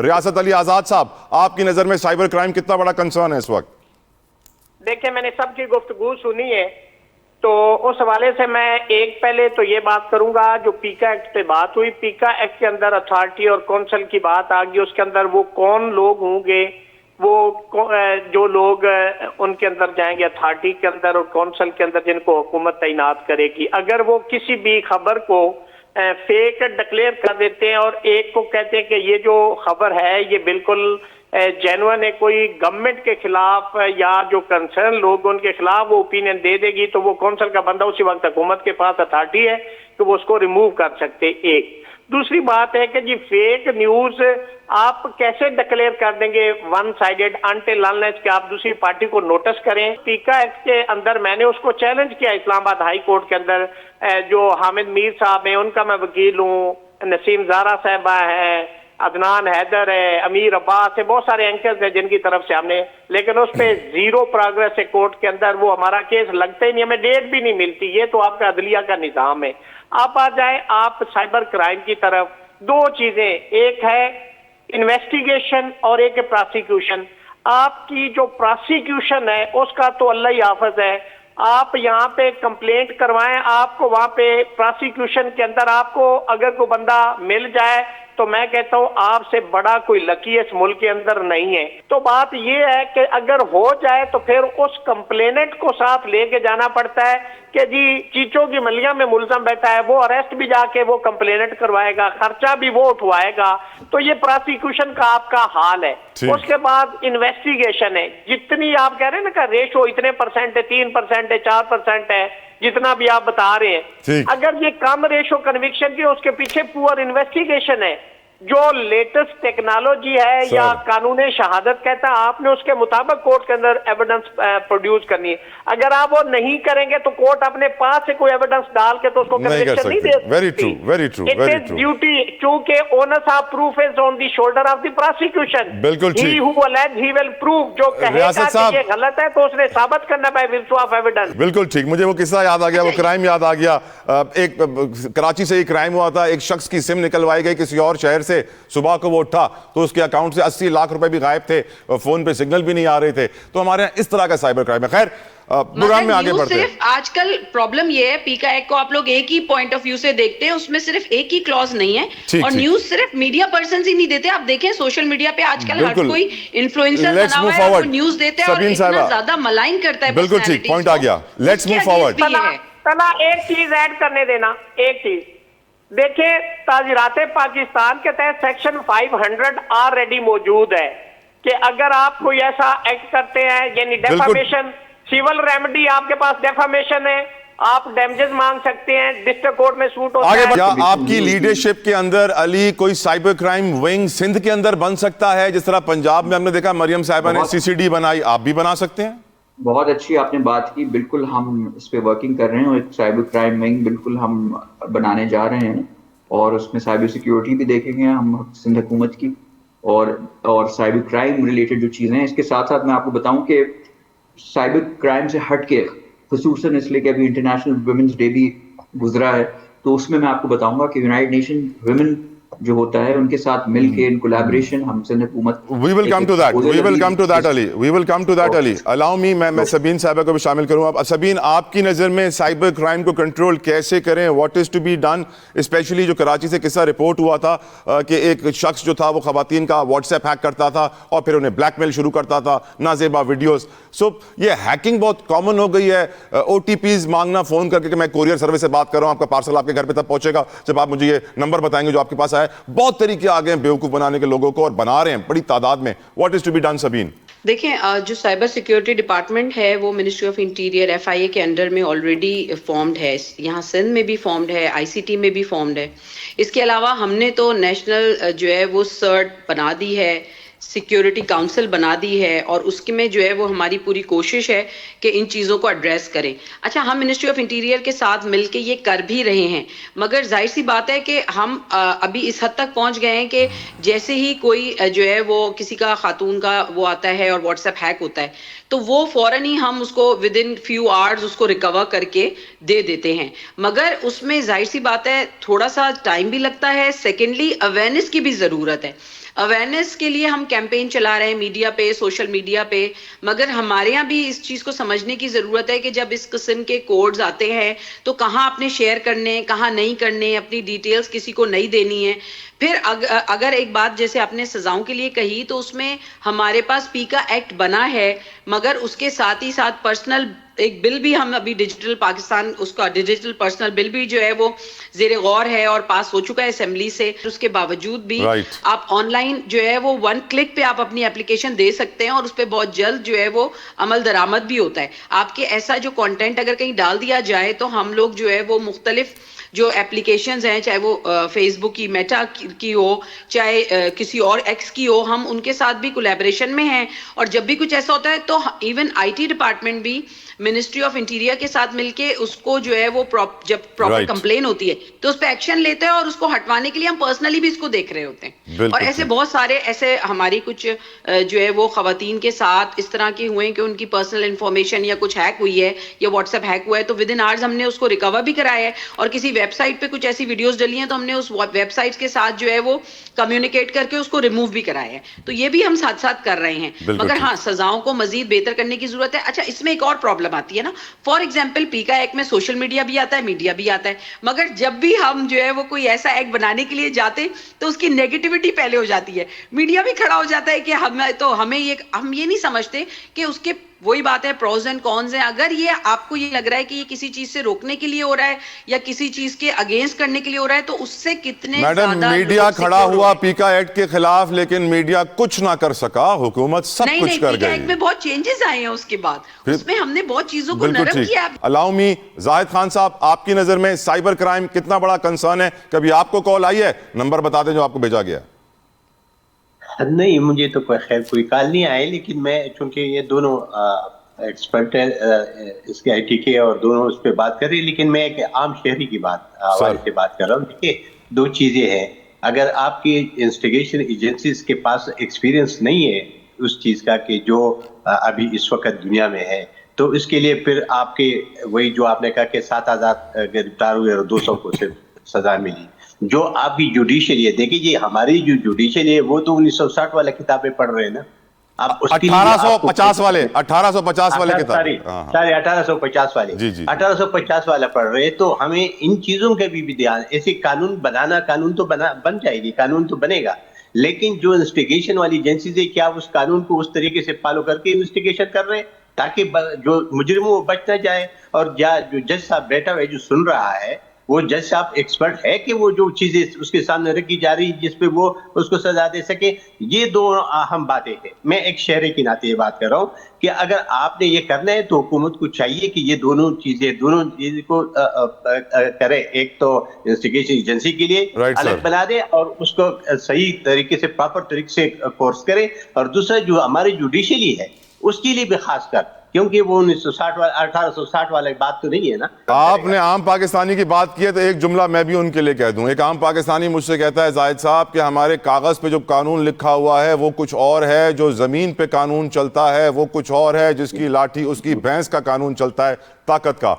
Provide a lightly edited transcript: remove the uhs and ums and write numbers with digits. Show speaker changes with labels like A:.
A: ریاست علی آزاد صاحب، آپ کی نظر میں سائبر کرائم کتنا بڑا کنسرن ہے اس وقت؟
B: دیکھیں میں نے سب کی گفتگو سنی ہے، تو اس حوالے سے میں ایک پہلے تو یہ بات کروں گا، جو پیکا ایکٹ پہ بات ہوئی، پیکا ایکٹ کے اندر اتھارٹی اور کونسل کی بات آ گئی، اس کے اندر وہ کون لوگ ہوں گے، وہ جو لوگ ان کے اندر جائیں گے اتھارٹی کے اندر اور کونسل کے اندر، جن کو حکومت تعینات کرے گی، اگر وہ کسی بھی خبر کو فیک ڈکلیئر کر دیتے ہیں اور ایک کو کہتے ہیں کہ یہ جو خبر ہے یہ بالکل جینوئن ہے، کوئی گورنمنٹ کے خلاف یا جو کنسرن لوگ ان کے خلاف وہ اوپینین دے دے گی، تو وہ کونسل کا بندہ اسی وقت حکومت کے پاس اتھارٹی ہے کہ وہ اس کو ریموو کر سکتے. ایک دوسری بات ہے کہ جی فیک نیوز آپ کیسے ڈکلیئر کر دیں گے ون سائیڈڈ انٹل انلیس کہ آپ دوسری پارٹی کو نوٹس کریں. پیکا ایکٹ کے اندر میں نے اس کو چیلنج کیا اسلام آباد ہائی کورٹ کے اندر، جو حامد میر صاحب ہیں ان کا میں وکیل ہوں، نسیم زہرا صاحبہ ہیں، عدنان حیدر ہے، امیر عباس ہے، بہت سارے اینکرز ہیں جن کی طرف سے ہم نے، لیکن اس پہ زیرو پروگریس ہے کورٹ کے اندر، وہ ہمارا کیس لگتا ہی نہیں، ہمیں ڈیٹ بھی نہیں ملتی. یہ تو آپ کا عدلیہ کا نظام ہے. آپ آ جائیں آپ سائبر کرائم کی طرف، دو چیزیں، ایک ہے انویسٹیگیشن اور ایک ہے پراسیکیوشن. آپ کی جو پراسیکیوشن ہے اس کا تو اللہ ہی حافظ ہے، آپ یہاں پہ کمپلینٹ کروائیں، آپ کو وہاں پہ پراسیکیوشن کے اندر آپ کو اگر کوئی بندہ مل جائے تو میں کہتا ہوں آپ سے بڑا کوئی لکی اس ملک کے اندر نہیں ہے. تو بات یہ ہے کہ اگر ہو جائے تو پھر اس کمپلیننٹ کو ساتھ لے کے جانا پڑتا ہے کہ جی چیچوں کی ملیاں میں ملزم بیٹھا ہے، وہ اریسٹ بھی جا کے وہ کمپلیننٹ کروائے گا، خرچہ بھی وہ اٹھوائے گا. تو یہ پراسیکیوشن کا آپ کا حال ہے. اس کے بعد انویسٹیگیشن ہے، جتنی آپ کہہ رہے ہیں نا کہ ریشو اتنے پرسنٹ ہے، 3% ہے، 4% ہے، جتنا بھی آپ بتا رہے ہیں، اگر یہ کم ریشو کنوکشن کی، اس کے پیچھے پور انویسٹیگیشن ہے. جو لیٹسٹ ٹیکنالوجی ہے یا قانون شہادت کہتا ہے آپ نے اس کے مطابق کورٹ کے اندر ایویڈنس پروڈیوس کرنی ہے. اگر آپ وہ نہیں کریں گے تو کورٹ اپنے پاس سے کوئی ایویڈنس ڈال کے تو اس کو کنوکشن نہیں دے سکتی.
A: Very true, very true,
B: it is duty, چونکہ onus of proof is on the shoulder of the prosecution.
A: بالکل
B: ہی ہو الج ہی ول پروو، جو کہے گا کہ یہ غلط ہے تو اس نے ثابت کرنا بائی ورچو آف ایویڈنس.
A: بالکل ٹھیک. مجھے وہ قصہ یاد آ گیا، وہ کرائم یاد آ گیا. ایک کراچی سے ایک کرائم ہوا تھا، ایک شخص کی سم نکلوائی گئی کسی اور شہر سے، صبح کو وہ اٹھا تو اس کے اکاؤنٹ سے 80 لاکھ روپے بھی غائب تھے، فون پہ سگنل بھی نہیں آ رہے تھے. تو ہمارے یہاں اس طرح کا سائبر کرائم ہے. خیر پروگرام میں آگے بڑھتے ہیں.
C: صرف آج کل پرابلم یہ ہے پیکا ایکٹ کو آپ لوگ ایک ہی پوائنٹ آف ویو سے دیکھتے ہیں، اس میں صرف ایک ہی کلوز نہیں ہے، اور نیوز صرف میڈیا پرسنز ہی نہیں دیتے. آپ دیکھیں سوشل میڈیا پہ آج کل ہر کوئی انفلوئنسر بنا ہوا ہے، وہ نیوز دیتے ہیں اور اتنا زیادہ ملائن کرتا ہے.
A: بالکل ٹھیک، پوائنٹ آ گیا. Let's move forward.
B: چلا ایک چیز ایڈ کرنے دینا، ایک چیز دیکھیں، تعزیرات پاکستان کے تحت سیکشن 500 آلریڈی موجود ہے کہ اگر آپ کوئی ایسا ایکٹ کرتے ہیں، یعنی ڈیفامیشن، سیول ریمیڈی آپ کے پاس ڈیفامیشن ہے، آپ ڈیمیجز مانگ سکتے ہیں، ڈسٹرکٹ کورٹ میں سوٹ ہوتا ہے.
A: کیا آپ کی لیڈرشپ کے اندر علی کوئی سائبر کرائم ونگ سندھ کے اندر بن سکتا ہے، جس طرح پنجاب میں ہم نے دیکھا مریم صاحبہ نے CCD بنائی، آپ بھی بنا سکتے ہیں؟
D: بہت اچھی آپ نے بات کی. بالکل ہم اس پہ ورکنگ کر رہے ہیں، اور ایک سائبر کرائم ونگ بالکل ہم بنانے جا رہے ہیں، اور اس میں سائبر سیکیورٹی بھی دیکھیں گے ہم سندھ حکومت کی، اور سائبر کرائم ریلیٹڈ جو چیزیں ہیں. اس کے ساتھ ساتھ میں آپ کو بتاؤں کہ سائبر کرائم سے ہٹ کے، خصوصاً اس لیے کہ ابھی انٹرنیشنل ویمنز ڈے بھی گزرا ہے، تو اس میں آپ کو بتاؤں گا کہ یونائٹڈ نیشن ویمن جو ہوتا ہے ان کے ساتھ مل کے ان کولیبریشن ہم سندھ حکومت.
A: We will come to that Ali, we will come to that Ali. allow me میں سبین صاحبہ کو بھی شامل کروں. اب سبین، آپ کی نظر میں سائبر کرائم کو کنٹرول کیسے کریں؟ what is to be done؟ Specially جو کراچی سے قصہ رپورٹ ہوا تھا کہ ایک شخص جو تھا وہ خواتین کا واٹس ایپ ہیک کرتا تھا اور پھر انہیں بلیک میل شروع کرتا تھا، نازیبا ویڈیوز. سو یہ ہیکنگ بہت کامن ہو گئی ہے. OTPs مانگنا فون کر کے کہ میں کوریئر سروس سے بات کر رہا ہوں، آپ کا پارسل آپ کے گھر پہ تب پہنچے گا جب آپ مجھے یہ نمبر بتائیں گے جو آپ کے پاس آئے. بہت طریقے آگے ہیں بیوقوف بنانے کے لوگوں کو، اور بنا رہے ہیں بڑی تعداد میں. What is to be done Sabeen?
C: دیکھیں، جو سائبر سیکیورٹی ڈپارٹمنٹ ہے وہ منسٹری آف انٹیریئر FIA کے انڈر میں آلریڈی فارمڈ ہے. یہاں سندھ میں بھی فارمڈ ہے، ICT میں بھی فارمڈ ہے. اس کے علاوہ ہم نے تو نیشنل جو ہے وہ CERT بنا دی ہے، سیکیورٹی کاؤنسل بنا دی ہے، اور اس میں جو ہے وہ ہماری پوری کوشش ہے کہ ان چیزوں کو ایڈریس کریں. اچھا، ہم منسٹری آف انٹیریئر کے ساتھ مل کے یہ کر بھی رہے ہیں، مگر ظاہر سی بات ہے کہ ہم ابھی اس حد تک پہنچ گئے ہیں کہ جیسے ہی کوئی جو ہے وہ کسی کا خاتون کا وہ آتا ہے اور واٹس ایپ ہیک ہوتا ہے تو وہ فوراً ہی ہم اس کو ودن فیو آورز اس کو ریکور کر کے دے دیتے ہیں. مگر اس میں ظاہر سی بات ہے تھوڑا سا ٹائم بھی لگتا ہے. سیکنڈلی اویئرنیس کی بھی ضرورت ہے. اویئرنیس کے لیے ہم کیمپین چلا رہے ہیں میڈیا پہ، سوشل میڈیا پہ، مگر ہمارے یہاں بھی اس چیز کو سمجھنے کی ضرورت ہے کہ جب اس قسم کے کوڈز آتے ہیں تو کہاں اپنے شیئر کرنے، کہاں نہیں کرنے، اپنی ڈیٹیلز کسی کو نہیں دینی ہے. پھر اگر ایک بات جیسے آپ نے سزاؤں کے لیے کہی تو اس میں ہمارے پاس پیکا ایکٹ بنا ہے، مگر اس کے ساتھ ہی ساتھ پرسنل ایک بل بھی ہم ابھی ڈیجیٹل پاکستان، اس کا ڈیجیٹل پرسنل بل بھی جو ہے وہ زیر غور ہے اور پاس ہو چکا ہے اسمبلی سے. اس کے باوجود بھی
A: Right.
C: آپ آن لائن جو ہے وہ 1 کلک پہ آپ اپنی اپلیکیشن دے سکتے ہیں اور اس پہ بہت جلد جو ہے وہ عمل درآمد بھی ہوتا ہے. آپ کے ایسا جو کانٹینٹ اگر کہیں ڈال دیا جائے تو ہم لوگ جو ہے وہ مختلف جو اپلیکیشنز ہیں، چاہے وہ فیس بک کی، میٹا کی ہو، چاہے کسی اور ایکس کی ہو، ہم ان کے ساتھ بھی کولیبریشن میں ہیں. اور جب بھی کچھ ایسا ہوتا ہے تو ایون آئی ٹی ڈپارٹمنٹ بھی منسٹری آف انٹیریئر کے ساتھ مل کے اس کو جو ہے وہ جب پراپر
A: Right.
C: کمپلین ہوتی ہے تو اس پہ ایکشن لیتے ہیں اور اس کو ہٹوانے کے لیے ہم پرسنلی بھی اس کو دیکھ رہے ہوتے ہیں.
A: بالکل
C: اور ایسے بہت سارے ایسے ہماری کچھ جو ہے وہ خواتین کے ساتھ اس طرح کے ہوئے کہ ان کی پرسنل انفارمیشن یا کچھ ہیک ہوئی ہے یا واٹس ایپ ہیک ہوا ہے تو ود ان آورز ہم نے اس کو ریکور بھی کرایا ہے. اور کسی ویب سائٹ پہ کچھ ایسی ویڈیوز ڈلی ہیں تو ہم نے اس ویب سائٹ کے ساتھ جو ہے وہ کمیونیکیٹ کر کے اس کو ریموو بھی کرایا ہے. تو یہ بھی ہم ساتھ ساتھ کر رہے ہیں.
A: بالکل
C: مگر
A: ٹھیک.
C: ہاں سزاؤں کو مزید بہتر کرنے کی ضرورت ہے. اچھا اس میں ایک اور پرابلم آتی ہے نا، فار ایگزامپل پیکا ایکٹ میں سوشل میڈیا بھی آتا ہے، میڈیا بھی آتا ہے، مگر جب بھی ہم جو ہے وہ کوئی ایسا ایکٹ بنانے کے لیے جاتے تو اس کی نیگیٹیوٹی پہلے ہو جاتی ہے. میڈیا بھی کھڑا ہو جاتا ہے کہ ہم یہ نہیں سمجھتے کہ اس کے وہی بات ہے پروز اینڈ کونز ہیں. اگر یہ آپ کو یہ لگ رہا ہے کہ یہ کسی چیز سے روکنے کے لیے ہو رہا ہے یا کسی چیز کے اگینسٹ کرنے کے لیے ہو رہا ہے تو اس سے کتنے
A: میڈم
C: زیادہ
A: میڈیا
C: لوگ
A: کھڑا
C: secure
A: ہوا
C: ہو گئے.
A: پیکا ایکٹ کے خلاف، لیکن میڈیا کچھ نہ کر سکا، حکومت سب
C: نہیں
A: کچھ کر
C: پیکا ایکٹ
A: گئی.
C: میں بہت چینجز آئے ہیں اس کے بعد، اس میں ہم نے بہت چیزوں کو
A: بالکل
C: نرم
A: ٹھیک.
C: کیا.
A: الاؤ می زاہد خان صاحب، آپ کی نظر میں سائبر کرائم کتنا بڑا کنسرن ہے؟ کبھی آپ کو کال آئی ہے؟ نمبر بتا دیں جو آپ کو بھیجا گیا.
E: نہیں مجھے تو خیر کوئی کال نہیں آئی، لیکن میں چونکہ یہ دونوں ایکسپرٹ ہے اس کے آئی ٹی کے اور دونوں اس پہ بات کر رہے ہیں، لیکن میں ایک عام شہری کی حوالے سے بات کر رہا ہوں. دیکھیے دو چیزیں ہیں، اگر آپ کی انویسٹیگیشن ایجنسیز کے پاس ایکسپیرینس نہیں ہے اس چیز کا کہ جو ابھی اس وقت دنیا میں ہے، تو اس کے لیے پھر آپ کے وہی جو آپ نے کہا کہ 7,000 گرفتار ہوئے اور 200 کو صرف سزا ملی. جو آپ کی جوڈیشل ہے، دیکھیے جی ہماری جو جوڈیشل ہے وہ تو 1960 والے کتابیں پڑھ رہے ہیں نا.
A: 1850 والے کتاب،
E: ساری 1850 والے، 1850 والا پڑھ رہے ہیں. تو ہمیں ان چیزوں کا بھی دھیان، ایسے قانون بنانا، قانون تو بن جائے گی، قانون تو بنے گا، لیکن جو انویسٹیگیشن والی ایجنسیز ہے کیا اس قانون کو اس طریقے سے فالو کر کے انویسٹیگیشن کر رہے ہیں تاکہ جو مجرم وہ بچ نہ جائے. اور جو جج صاحب بیٹھا ہوا ہے جو سن رہا ہے وہ جج صاحب ایکسپرٹ ہے کہ وہ جو چیزیں اس کے سامنے رکھی جا رہی جس پہ وہ اس کو سزا دے سکے. یہ دو اہم باتیں ہیں. میں ایک شہری کی ناطے یہ بات کر رہا ہوں کہ اگر آپ نے یہ کرنا ہے تو حکومت کو چاہیے کہ یہ دونوں چیزیں کو کرے. ایک تو انویسٹیگیشن ایجنسی کے لیے الگ بنا دے اور اس کو صحیح طریقے سے پراپر طریقے سے کورس کرے، اور دوسرا جو ہماری جوڈیشلی ہے اس کے لیے بھی خاص کر، کیونکہ وہ 1860 والا بات تو نہیں ہے نا.
A: آپ نے عام پاکستانی کی بات کی ہے تو ایک جملہ میں بھی ان کے لیے کہہ دوں. ایک عام پاکستانی مجھ سے کہتا ہے زاہد صاحب کہ ہمارے کاغذ پہ جو قانون لکھا ہوا ہے وہ کچھ اور ہے، جو زمین پہ قانون چلتا ہے وہ کچھ اور ہے، جس کی لاٹھی اس کی بھینس کا قانون چلتا ہے طاقت کا.